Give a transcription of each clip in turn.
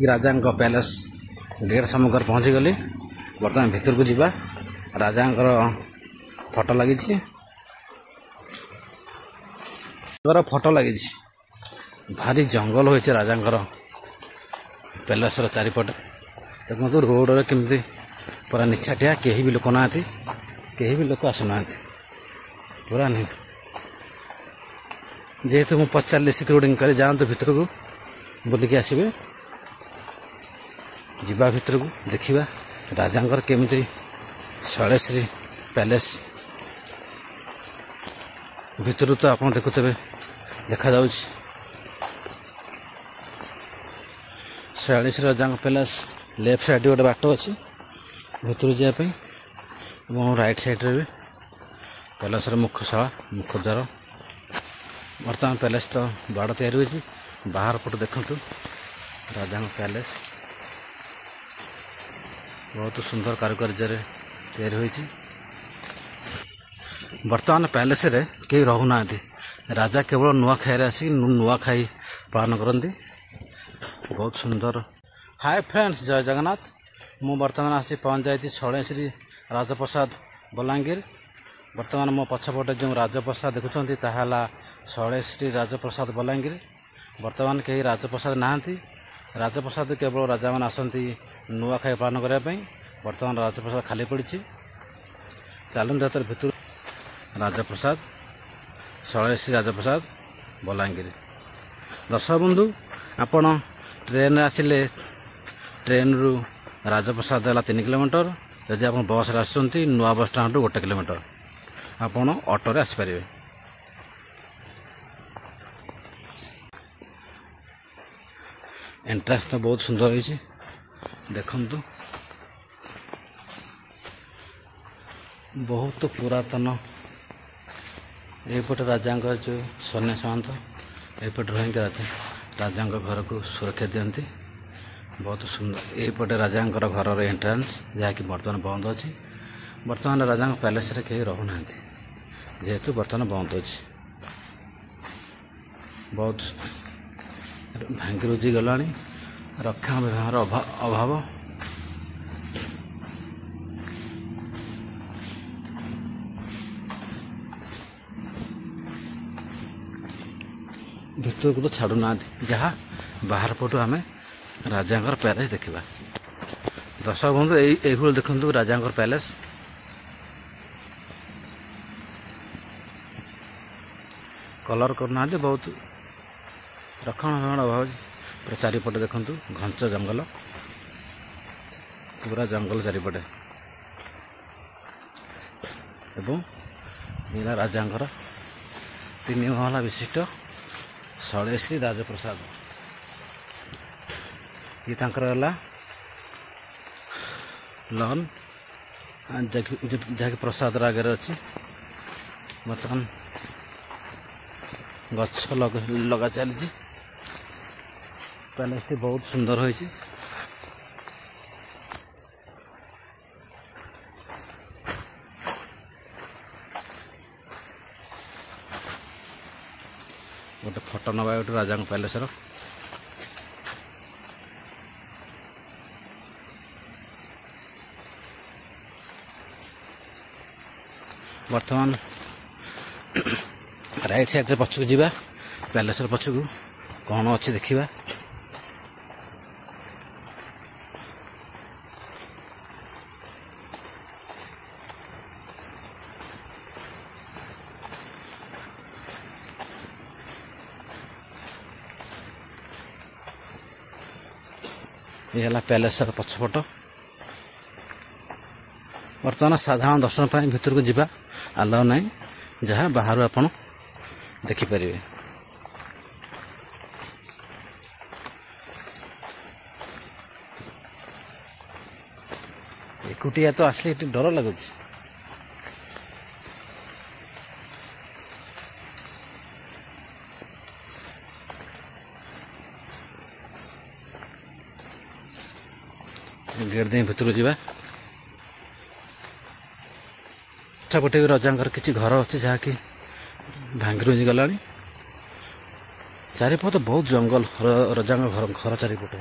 राजा palace gate सम्मुख पहुँची गली। बर्तमान भितर को जीवा राजा फोटो लगी फोटो लगी भारी जंगल हो राजा पैलेस चारिपटे देखो रोड रे केमती पूरा निछाटिया कहीं भी लोक ना कहीं भी लोक आसुना पूरा नहीं जेहेतु मुझे पचारि सिक्योरिटी कल जातु भितर को बुलिकी आसबे जीवा भितर को देखा राजा केमती शैलेश्री पैलेस भितर तो आप देखुते देखा शैलेश्री राजा पैलेस लेफ्ट साइड गोटे बाट अच्छी भितर जावाई और राइट साइड रे पैलेस मुख्यशाला मुख्य द्वार बर्तमान पैलेस तो बाड़ तैयारी होती बाहर पट देखु राजा पैलेस बहुत सुंदर कारुकार्य तैयारी होती बर्तमान पैलेस रे कई रहूना राजा केवल नुआखाई आसिक नुआखाई पालन करती बहुत सुंदर। हाय फ्रेंड्स जय जगन्नाथ मु बर्तमान आसी पहुँच जाइए शैलेश्री राजप्रसाद बलांगीर। बर्तमान मो पछपटे जो राजप्रसाद देखुं ताला शैलेश्री राजप्रसाद बलांगीर। बर्तमान कहीं राजप्रसाद नहांती राजप्रसाद केवल राजा मान आसती नुआखाई पालन करने। बर्तमान राजप्रसाद खाली पड़ी चलते भर भितर राजप्रसाद शैलेश्री राजप्रसाद बलांगीर। दर्शक बंधु आपण ट्रेन आसिले ट्रेन रु राजप्रसाद है 3 किलोमीटर जदि आप बस आसुँच नुआ बस स्टाण्ड 1 किलोमीटर आपण ऑटो आसपारे। एंट्रांस तो बहुत सुंदर होती देखु बहुत पुरातन एपटे राजा जो सन्या सामंत एपटे रही राजा घर को सुरक्षा दिखती बहुत सुंदर। एपटे राजा घर एंट्रांस जहाँकि बर्तमान बंद अच्छी बर्तमान राजा पैलेस रे कहीं रहूना जेहेतु बर्तमान बंद अच्छी बहुत भांगी रुझी गला रक्षा व्यवहार अभाव भितर को तो छाड़ू ना जहाँ बाहर पटू आम राजा पैलेस देखा। दर्शक बंधु यही देखु राजा पैलेस कलर करना बहुत रक्षण अभाव पूरा चारिपटे देखु घंच जंगल पूरा जंगल चारिपटे एवं नीला राजा 3 महला विशिष्ट शैलेश्री राजप्रसाद ये लॉन जहाँकि प्रसाद आगे अच्छी बर्तमान गछ लगा चली पैलेस टी बहुत सुंदर होती गोटे फोटो नवा गोटे राजा पैलेस बर्तमान राइट साइड रे पछक जीवा पैलेस पछक कौन अच्छी देखा ये पैलेस पछपट। बर्तमान साधारण दर्शन पर भितर को जीवा आलाउ ना जहाँ बाहर आपड़ देखिपारे। एकुटिया तो आसले डर लगुच गेट दे भितर जावा पटे भी राजा किसी घर अच्छे जहाँकि भांगी रुझी गला चारिपटे बहुत जंगल राजा घर चारिपटे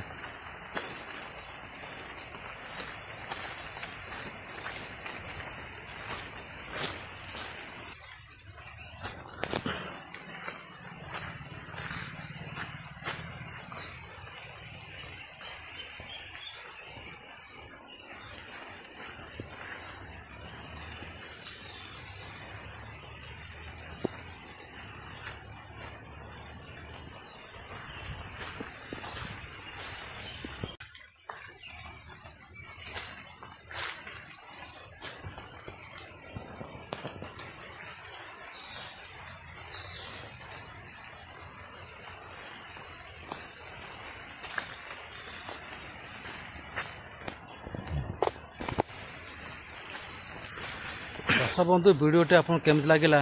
सब बंधु वीडियोटी आपको केमती लगिला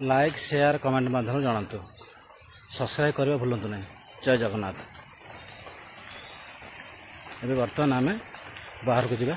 लाइक शेयर कमेंट माध्यम जनातु सब्सक्राइब करने भूलु ना। जय जगन्नाथ। एबे बर्तमान आमे बाहर को जावा।